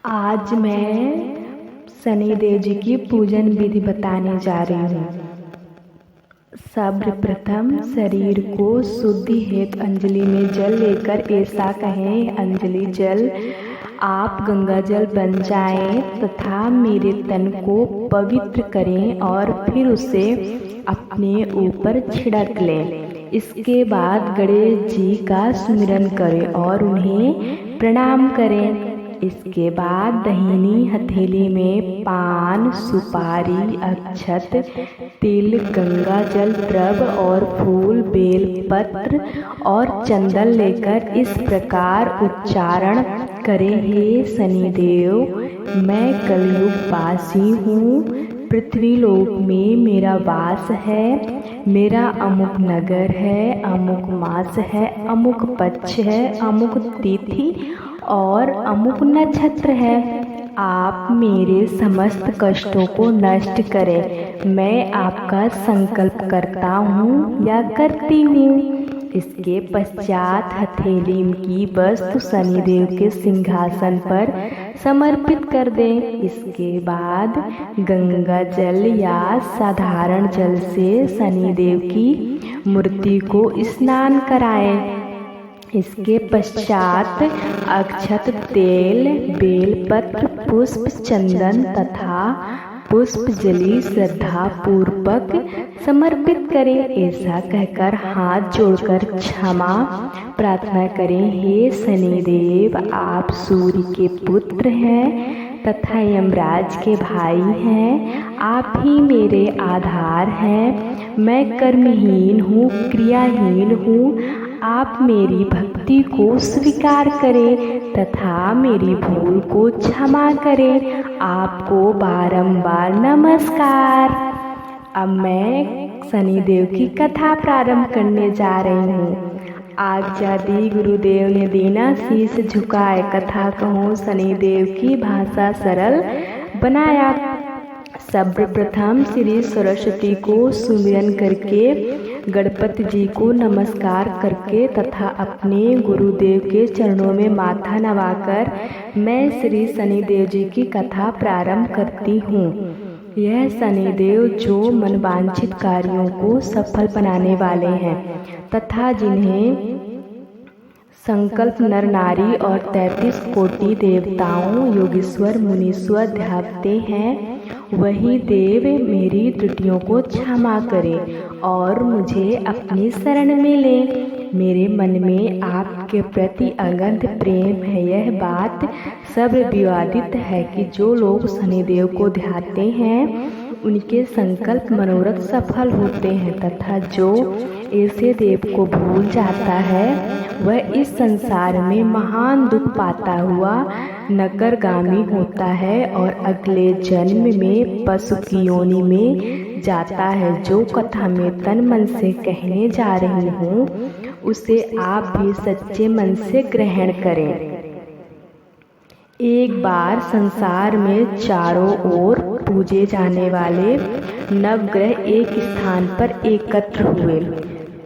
आज मैं शनिदेव जी की पूजन विधि बताने जा रही हूँ। सर्वप्रथम शरीर को शुद्धि हेतु अंजलि में जल लेकर ऐसा कहें, अंजलि जल आप गंगा जल बन जाएं तथा मेरे तन को पवित्र करें और फिर उसे अपने ऊपर छिड़क लें। इसके बाद गणेश जी का सुमिरन करें और उन्हें प्रणाम करें। इसके बाद दाहिनी हथेली में पान, सुपारी, अक्षत, तिल, गंगा जल, द्रव्य और फूल, बेल पत्र और चंदन लेकर इस प्रकार उच्चारण करें, हे शनिदेव, मैं कलयुग वासी हूँ। पृथ्वी लोक में मेरा वास है। मेरा अमुक नगर है, अमुक मास है, अमुक पक्ष है, अमुक तिथि और अमुक नक्षत्र है। आप मेरे समस्त कष्टों को नष्ट करें। मैं आपका संकल्प करता हूँ या करती हूँ। इसके पश्चात हथेली की वस्तु शनिदेव के सिंहासन पर समर्पित कर दें। इसके बाद गंगा जल या साधारण जल से शनिदेव की मूर्ति को स्नान कराएं। इसके पश्चात अक्षत, तेल, बेलपत्र, पुष्प, चंदन तथा पुष्पजलि श्रद्धा पूर्वक समर्पित करें। ऐसा कहकर हाथ जोड़कर क्षमा प्रार्थना करें, हे शनिदेव, आप सूर्य के पुत्र हैं तथा यमराज के भाई हैं। आप ही मेरे आधार हैं। मैं कर्महीन हूँ, क्रियाहीन हूँ। आप मेरी भक्ति को स्वीकार करें तथा मेरी भूल को क्षमा करें। आपको बारंबार नमस्कार। अब मैं शनिदेव की कथा प्रारंभ करने जा रही हूँ। आज्ञा दी गुरुदेव ने दीना शीश झुकाए, कथा कहूँ शनिदेव की भाषा सरल बनाया। सर्वप्रथम श्री सरस्वती को सुमिरन करके, गणपति जी को नमस्कार करके तथा अपने गुरुदेव के चरणों में माथा नवाकर मैं श्री शनिदेव जी की कथा प्रारंभ करती हूँ। यह शनिदेव जो मनवांछित कार्यों को सफल बनाने वाले हैं तथा जिन्हें संकल्प नर नारी और 33 कोटि देवताओं, योगीश्वर, मुनीश्वर ध्याते हैं, वही देव मेरी त्रुटियों को क्षमा करे और मुझे अपनी शरण में ले। मेरे मन में आपके प्रति अगंत प्रेम है। यह बात सब विवादित है कि जो लोग शनिदेव को ध्याते हैं उनके संकल्प मनोरथ सफल होते हैं तथा जो ऐसे देव को भूल जाता है वह इस संसार में महान दुख पाता हुआ नरकगामी होता है और अगले जन्म में पशु की योनि में जाता है। जो कथा में तन मन से कहने जा रही हूँ उसे आप भी सच्चे मन से ग्रहण करें। एक बार संसार में चारों ओर पूजे जाने वाले नवग्रह एक स्थान पर एकत्र हुए।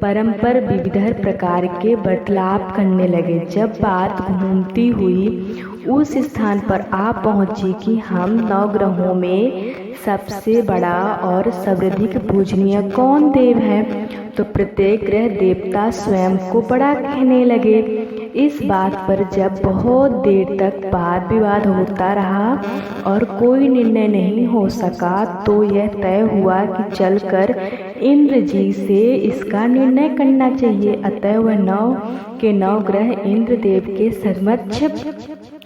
परंपर विविध प्रकार के वार्तालाप करने लगे। जब बात घूमती हुई उस स्थान पर आ पहुंची कि हम नवग्रहों में सबसे बड़ा और सर्वाधिक पूजनीय कौन देव है, तो प्रत्येक ग्रह देवता स्वयं को बड़ा कहने लगे। इस बात पर जब बहुत देर तक वाद विवाद होता रहा और कोई निर्णय नहीं हो सका तो यह तय हुआ कि चलकर इंद्र जी से इसका निर्णय करना चाहिए। अतः वह 9 के 9 ग्रह इंद्र देव के समक्ष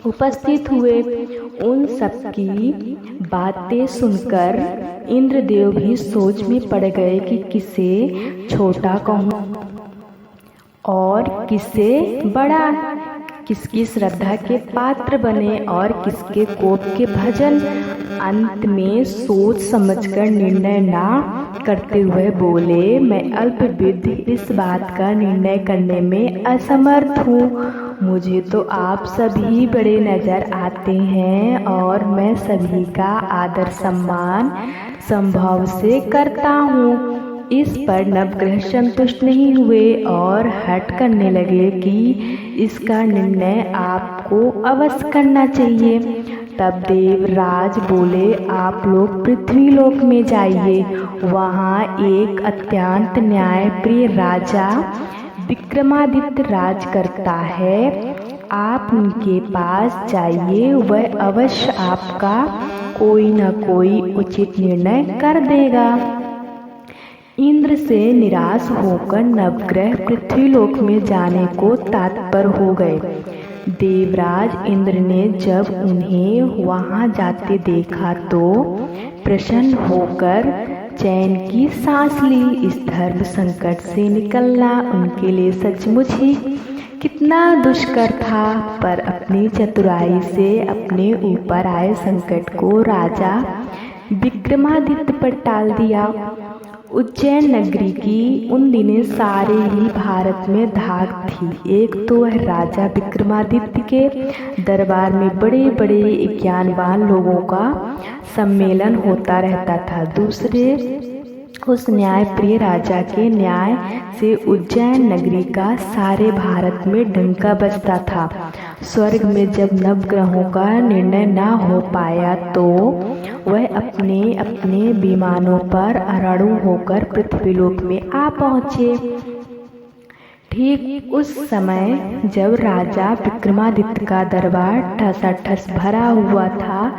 उपस्थित हुए। उन सबकी बातें सुनकर इंद्रदेव भी सोच में पड़ गए कि किसे छोटा कहूँ और किसे बड़ा, किसकी श्रद्धा के पात्र बने और किसके कोप के भजन। अंत में सोच समझकर निर्णय ना करते हुए बोले, मैं अल्पविद्ध इस बात का निर्णय करने में असमर्थ हूँ। मुझे तो आप सभी बड़े नजर आते हैं और मैं सभी का आदर सम्मान संभव से करता हूँ। इस पर नवग्रह संतुष्ट नहीं हुए और हट करने लगे कि इसका निर्णय आपको अवश्य करना चाहिए। तब देवराज बोले, आप लोग पृथ्वीलोक में जाइए, वहाँ एक अत्यंत न्यायप्रिय राजा विक्रमादित्य राज करता है। आप उनके पास जाइए, वह अवश्य आपका कोई न कोई उचित निर्णय कर देगा। इंद्र से निराश होकर नवग्रह पृथ्वीलोक में जाने को तत्पर हो गए। देवराज इंद्र ने जब उन्हें वहां जाते देखा तो प्रसन्न होकर चैन की सांस ली। इस धर्म संकट से निकलना उनके लिए सचमुच ही कितना दुष्कर था, पर अपनी चतुराई से अपने ऊपर आए संकट को राजा विक्रमादित्य पर टाल दिया। उज्जैन नगरी की उन दिनों सारे ही भारत में धाक थी। एक तो वह राजा विक्रमादित्य के दरबार में बड़े बड़े ज्ञानवान लोगों का सम्मेलन होता रहता था, दूसरे उस न्यायप्रिय राजा के न्याय से उज्जैन नगरी का सारे भारत में डंका बजता था। स्वर्ग में जब नवग्रहों का निर्णय न हो पाया तो वह अपने अपने विमानों पर आरूढ़ होकर पृथ्वीलोक में आ पहुँचे। ठीक उस समय जब राजा विक्रमादित्य का दरबार ठसाठस भरा हुआ था,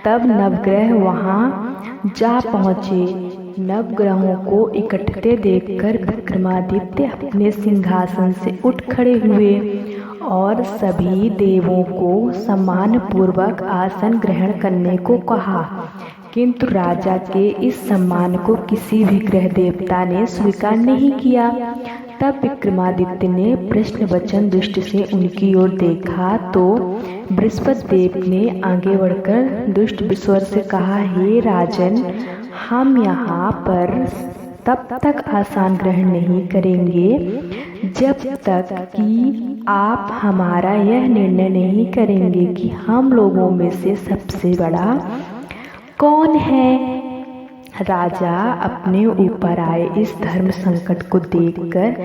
तब नवग्रह वहां जा पहुँचे। नवग्रहों को इकट्ठे देखकर विक्रमादित्य अपने सिंहासन से उठ खड़े हुए और सभी देवों को सम्मान पूर्वक आसन ग्रहण करने को कहा, किंतु राजा के इस सम्मान को किसी भी ग्रह देवता ने स्वीकार नहीं किया। तब विक्रमादित्य ने प्रश्नवचन दृष्टि से उनकी ओर देखा तो बृहस्पति देव ने आगे बढ़कर दुष्ट विश्वर से कहा, हे राजन, हम यहाँ पर तब तक आसन ग्रहण नहीं करेंगे जब तक कि आप हमारा यह निर्णय नहीं करेंगे कि हम लोगों में से सबसे बड़ा कौन है। राजा अपने ऊपर आए इस धर्म संकट को देखकर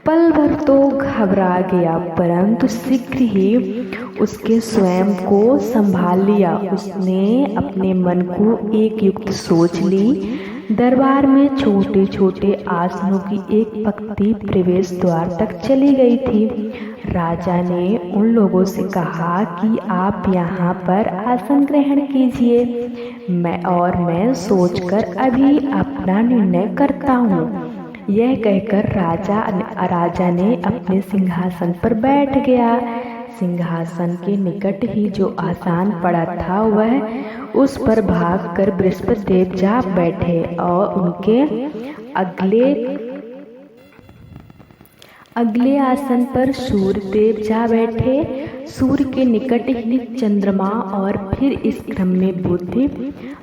पल भर तो घबरा गया, परंतु शीघ्र ही उसके स्वयं को संभाल लिया। उसने अपने मन को एक युक्त सोच ली। दरबार में छोटे छोटे आसनों की एक पंक्ति प्रवेश द्वार तक चली गई थी। राजा ने उन लोगों से कहा कि आप यहाँ पर आसन ग्रहण कीजिए, मैं सोचकर अभी अपना निर्णय करता हूँ। यह कहकर राजा ने अपने सिंहासन पर बैठ गया। सिंहासन के निकट ही जो आसन पड़ा था वह उस पर भाग कर बृहस्पति देव जा बैठे और उनके अगले आसन पर सूर्य देव जा बैठे। सूर्य के निकट ही चंद्रमा और फिर इस क्रम में बुध,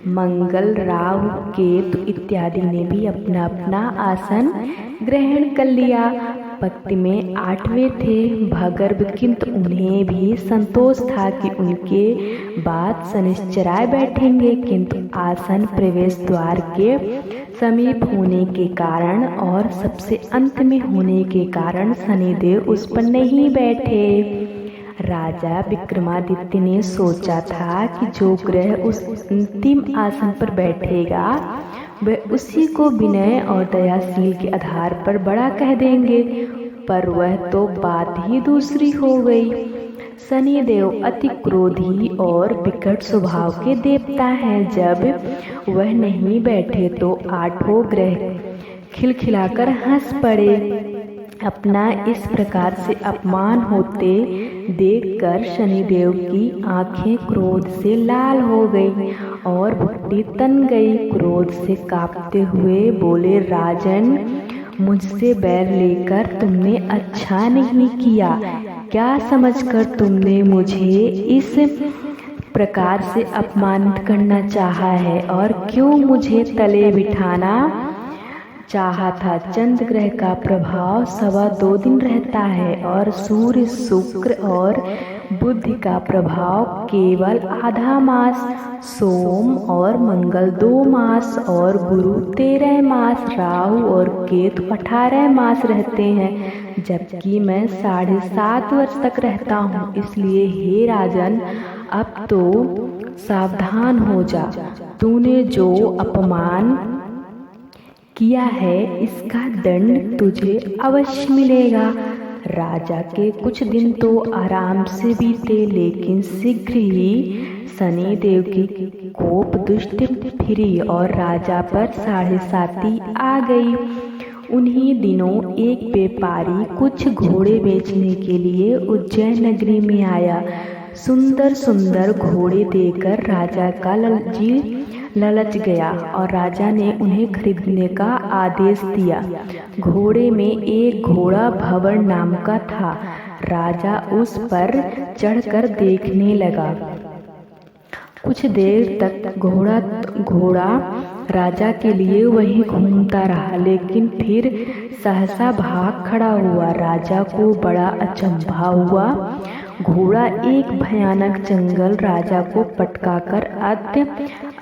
मंगल, राहु, केतु इत्यादि ने भी अपना अपना आसन ग्रहण कर लिया। पंक्ति में 8वें थे भगर्भ, किंतु उन्हें भी संतोष था कि उनके बाद शनिश्चराय बैठेंगे, किंतु आसन प्रवेश द्वार के समीप होने के कारण और सबसे अंत में होने के कारण शनिदेव उस पर नहीं बैठे। राजा विक्रमादित्य ने सोचा था कि जो ग्रह उस अंतिम आसन पर बैठेगा वह उसी को विनय और दयाशील के आधार पर बड़ा कह देंगे, पर वह तो बात ही दूसरी हो गई। शनिदेव अति क्रोधी और विकट स्वभाव के देवता हैं। जब वह नहीं बैठे तो 8 ग्रह खिलखिलाकर हंस पड़े। अपना इस प्रकार से अपमान होते देखकर शनिदेव की आंखें क्रोध से लाल हो गई और भुट्टी तन गई। क्रोध से कांपते हुए बोले, राजन, मुझसे बैर लेकर तुमने अच्छा नहीं किया। क्या समझकर तुमने मुझे इस प्रकार से अपमानित करना चाहा है और क्यों मुझे तले बिठाना चाहा था। चंद्र ग्रह का प्रभाव 2.25 दिन रहता है और सूर्य, शुक्र और बुध का प्रभाव केवल आधा मास, सोम और मंगल 2 मास और गुरु 13 मास, राहु और केतु 18 मास रहते हैं, जबकि मैं 7.5 वर्ष तक रहता हूँ। इसलिए हे राजन, अब तो सावधान हो जा, तूने जो अपमान किया है इसका दंड तुझे अवश्य मिलेगा। राजा के कुछ दिन तो आराम से बीते, लेकिन शीघ्र ही शनिदेव की कोप दृष्टि फिरी और राजा पर 7.5 आ गई। उन्हीं दिनों एक व्यापारी कुछ घोड़े बेचने के लिए उज्जैन नगरी में आया। सुंदर सुंदर घोड़े देखकर राजा का ललच गया और राजा ने उन्हें खरीदने का आदेश दिया। घोड़े में एक घोड़ा भंवर नाम का था। राजा उस पर चढ़कर देखने लगा। कुछ देर तक घोड़ा राजा के लिए वहीं घूमता रहा, लेकिन फिर सहसा भाग खड़ा हुआ। राजा को बड़ा अचंभा हुआ। घोड़ा एक भयानक जंगल राजा को पटकाकर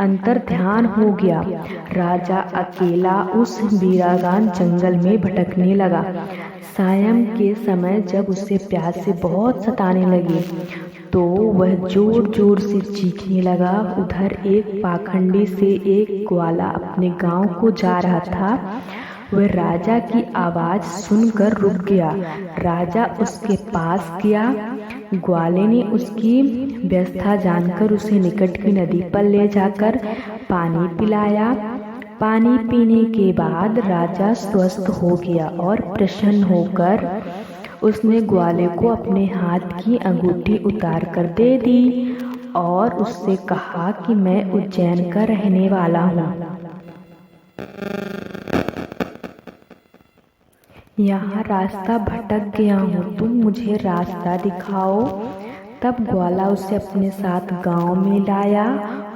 अंतर्ध्यान हो गया। राजा अकेला उस वीरागान जंगल में भटकने लगा। सायं के समय जब उसे प्यास से बहुत सताने लगी तो वह जोर जोर से चीखने लगा। उधर एक पाखंडी से एक ग्वाला अपने गांव को जा रहा था। वह राजा की आवाज सुनकर रुक गया। राजा उसके पास गया। ग्वाले ने उसकी व्यवस्था जानकर उसे निकट की नदी पर ले जाकर पानी पिलाया। पानी पीने के बाद राजा स्वस्थ हो गया और प्रसन्न होकर उसने ग्वाले को अपने हाथ की अंगूठी उतार कर दे दी और उससे कहा कि मैं उज्जैन का रहने वाला हूँ। यहाँ रास्ता भटक गया हूँ, तुम मुझे रास्ता दिखाओ। तब ग्वाला उसे अपने साथ गांव में लाया।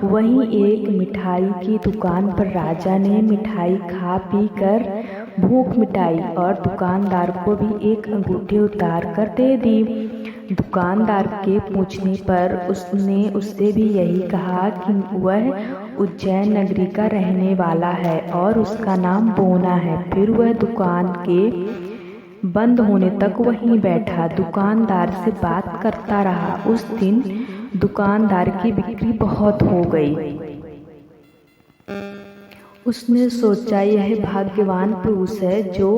वहीं एक मिठाई की दुकान पर राजा ने मिठाई खा पी कर भूख मिटाई और दुकानदार को भी एक अंगूठी उतार कर दे दी। दुकानदार के पूछने पर उसने उससे भी यही कहा कि वह उज्जैन नगरी का रहने वाला है और उसका नाम बोना है। फिर वह दुकान के बंद होने तक वहीं बैठा दुकानदार से बात करता रहा। उस दिन दुकानदार की बिक्री बहुत हो गई। उसने सोचा यह भाग्यवान पुरुष है जो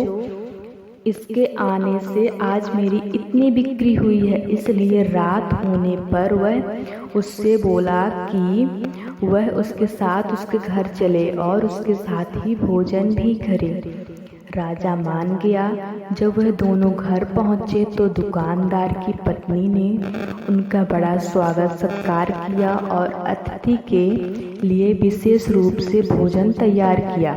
इसके आने से आज मेरी इतनी बिक्री हुई है। इसलिए रात होने पर वह उससे बोला कि वह उसके साथ उसके घर चले और उसके साथ ही भोजन भी करे। राजा मान गया। जब वह दोनों घर पहुँचे तो दुकानदार की पत्नी ने उनका बड़ा स्वागत सत्कार किया और अतिथि के लिए विशेष रूप से भोजन तैयार किया।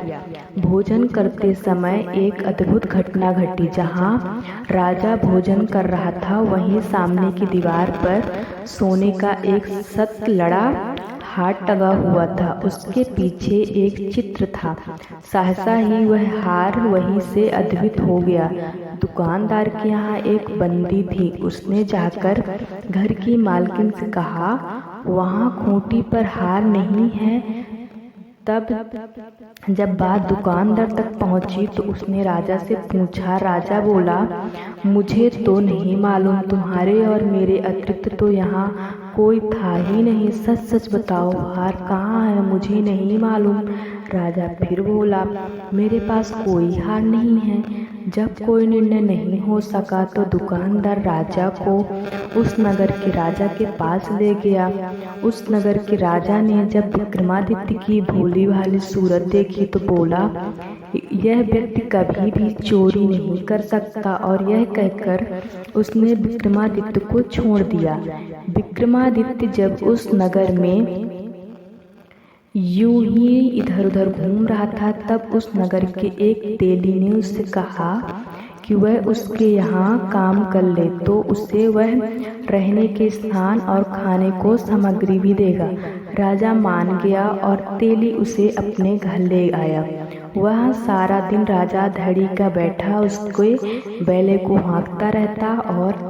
भोजन करते समय एक अद्भुत घटना घटी। जहाँ राजा भोजन कर रहा था वहीं सामने की दीवार पर सोने का एक सत लड़ा हाथ टंगा हुआ था। उसके पीछे एक चित्र था। सहसा ही वह हार वहीं से अद्भुत हो गया। दुकानदार के यहाँ एक बंदी थी। उसने जाकर घर की मालकिन से कहा, वहाँ खूंटी पर हार नहीं है। तब जब बात दुकानदार तक पहुंची तो उसने राजा से पूछा। राजा बोला, मुझे तो नहीं मालूम, तुम्हारे और मेरे अतिरिक्त तो यहाँ कोई था ही नहीं। सच सच बताओ, हार कहाँ है? मुझे नहीं मालूम। राजा फिर बोला, मेरे पास कोई हार नहीं है। जब कोई निर्णय नहीं हो सका तो दुकानदार राजा को उस नगर के राजा के पास ले गया। उस नगर के राजा ने जब विक्रमादित्य की भोली भाली सूरत देखी तो बोला, यह व्यक्ति कभी भी चोरी नहीं कर सकता। और यह कहकर उसने विक्रमादित्य को छोड़ दिया। विक्रमादित्य जब उस नगर में यूं ही इधर उधर घूम रहा था तब उस नगर के एक तेली ने उससे कहा कि वह उसके यहाँ काम कर ले तो उसे वह रहने के स्थान और खाने को सामग्री भी देगा। राजा मान गया और तेली उसे अपने घर ले आया। वह सारा दिन राजा धड़ी का बैठा उसके बैले को हाँकता रहता और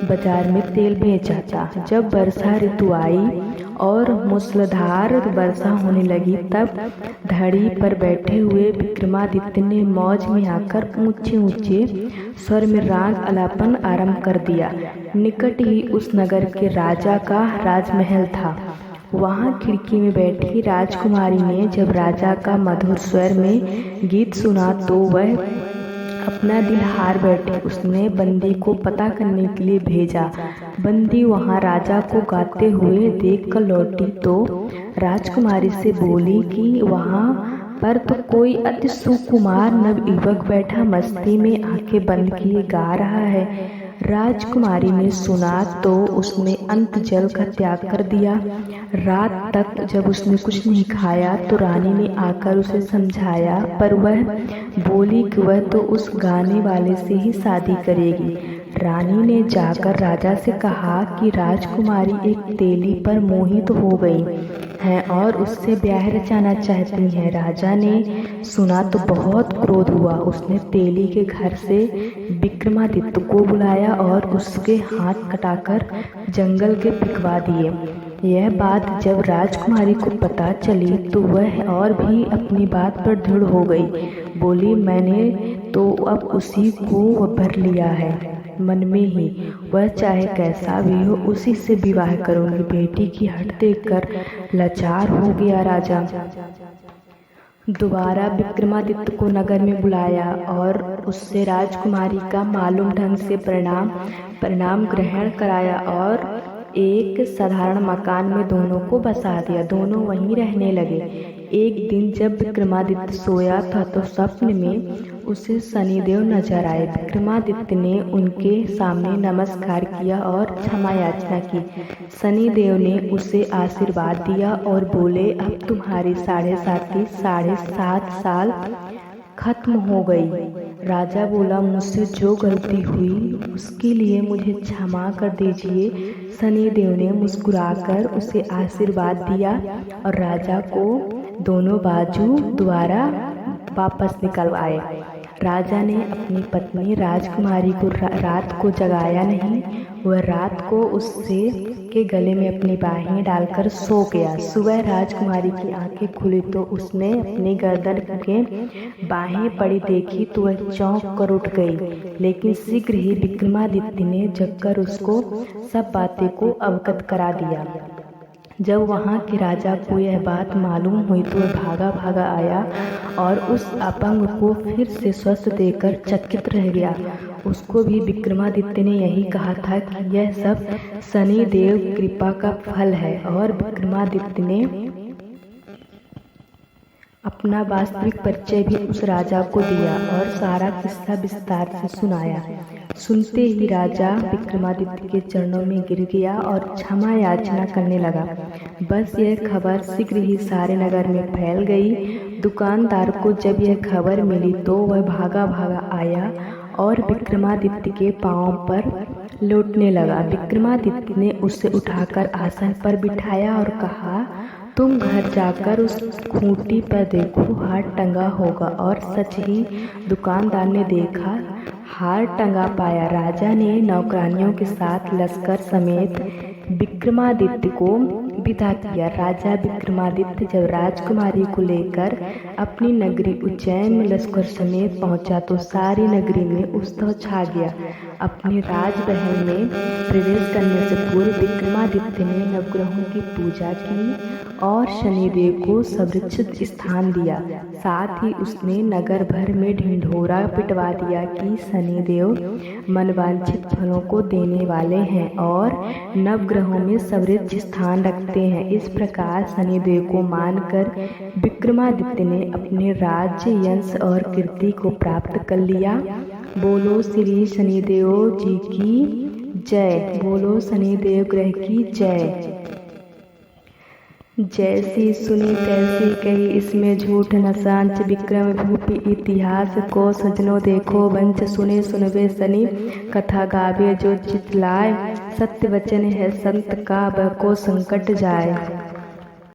बाजार में तेल बेचाता। जब वर्षा ऋतु आई और मूसलाधार वर्षा होने लगी तब धड़ी पर बैठे हुए विक्रमादित्य ने मौज में आकर ऊंचे ऊंचे स्वर में राग आलापन आरंभ कर दिया। निकट ही उस नगर के राजा का राजमहल था। वहाँ खिड़की में बैठी राजकुमारी ने जब राजा का मधुर स्वर में गीत सुना तो वह अपना दिल हार बैठी। उसने बंदी को पता करने के लिए भेजा। बंदी वहाँ राजा को गाते हुए देखकर लौटी तो राजकुमारी से बोली कि वहाँ पर तो कोई अति सुकुमार नवयुवक बैठा मस्ती में आंखें बंद किए गा रहा है। राजकुमारी ने सुना तो उसने अंत जल का त्याग कर दिया। रात तक जब उसने कुछ नहीं खाया तो रानी ने आकर उसे समझाया, पर वह बोली कि वह तो उस गाने वाले से ही शादी करेगी। रानी ने जाकर राजा से कहा कि राजकुमारी एक तेली पर मोहित हो गई है और उससे ब्याह रचाना चाहती हैं। राजा ने सुना तो बहुत क्रोध हुआ। उसने तेली के घर से विक्रमादित्य को बुलाया और उसके हाथ कटाकर जंगल के फेंकवा दिए। यह बात जब राजकुमारी को पता चली तो वह और भी अपनी बात पर दृढ़ हो गई। बोली, मैंने तो अब उसी को भर लिया है, मन में ही, वह चाहे कैसा भी हो उसी से विवाह करूंगी। बेटी की हट देखकर लाचार हो गया राजा। दोबारा विक्रमादित्य को नगर में बुलाया और उससे राजकुमारी का मालूम ढंग से प्रणाम ग्रहण कराया और एक साधारण मकान में दोनों को बसा दिया। दोनों वहीं रहने लगे। एक दिन जब विक्रमादित्य सोया था तो स्वप्न में उसे शनिदेव नजर आए। विक्रमादित्य ने उनके सामने नमस्कार किया और क्षमा याचना की। शनिदेव ने उसे आशीर्वाद दिया और बोले, अब तुम्हारी 7.5 साल खत्म हो गई। राजा बोला, मुझसे जो गलती हुई उसके लिए मुझे क्षमा कर दीजिए। शनिदेव ने मुस्कुराकर उसे आशीर्वाद दिया और राजा को दोनों बाजू द्वारा वापस निकलवाए। राजा ने अपनी पत्नी राजकुमारी को रात को जगाया नहीं। वह रात को उससे के गले में अपनी बाहें डालकर सो गया। सुबह राजकुमारी की आंखें खुली तो उसने अपनी गर्दन के बाहें पड़ी देखी तो वह चौंक कर उठ गई। लेकिन शीघ्र ही विक्रमादित्य ने जगकर उसको सब बातें को अवगत करा दिया। जब वहाँ के राजा को यह बात मालूम हुई तो वह भागा आया और उस अपंग को फिर से स्वस्थ देकर चकित रह गया। उसको भी विक्रमादित्य ने यही कहा था कि यह सब शनिदेव कृपा का फल है और विक्रमादित्य ने अपना वास्तविक परिचय भी उस राजा को दिया और सारा किस्सा विस्तार से सुनाया। सुनते ही राजा विक्रमादित्य के चरणों में गिर गया और क्षमा याचना करने लगा। बस यह खबर शीघ्र ही सारे नगर में फैल गई। दुकानदार को जब यह खबर मिली तो वह भागा आया और विक्रमादित्य के पांव पर लौटने लगा। विक्रमादित्य ने उसे उठाकर आसन पर बिठाया और कहा, तुम घर जाकर उस खूंटी पर देखो, हार टंगा होगा। और सच ही दुकानदार ने देखा, हार टंगा पाया। राजा ने नौकरानियों के साथ लश्कर समेत विक्रमादित्य को विदा किया। राजा विक्रमादित्य जब राजकुमारी को लेकर अपनी नगरी उज्जैन में लश्कर समेत पहुंचा तो सारी नगरी में उत्सव छा गया। अपने राजमहल में प्रवेश करने से पूर्व विक्रमादित्य ने नवग्रहों की पूजा की और शनिदेव को सुरक्षित स्थान दिया। साथ ही उसने नगर भर में ढिंढोरा पिटवा दिया कि शनिदेव मनवांछित फलों को देने वाले हैं और नवग्रहों में सर्वोच्च स्थान रखते हैं। इस प्रकार शनिदेव को मानकर विक्रमादित्य ने अपने राज्य, यश और कीर्ति को प्राप्त कर लिया। बोलो श्री शनिदेव जी की जय। बोलो शनिदेव ग्रह की जय। जैसी सुनी तैसी कही, इसमें झूठ न सांच। विक्रम भूपि इतिहास को सजनो देखो वंच। सुने सुनवे शनि कथा गावे जो चित लाए। सत्य वचन है संत का, बह को संकट जाए।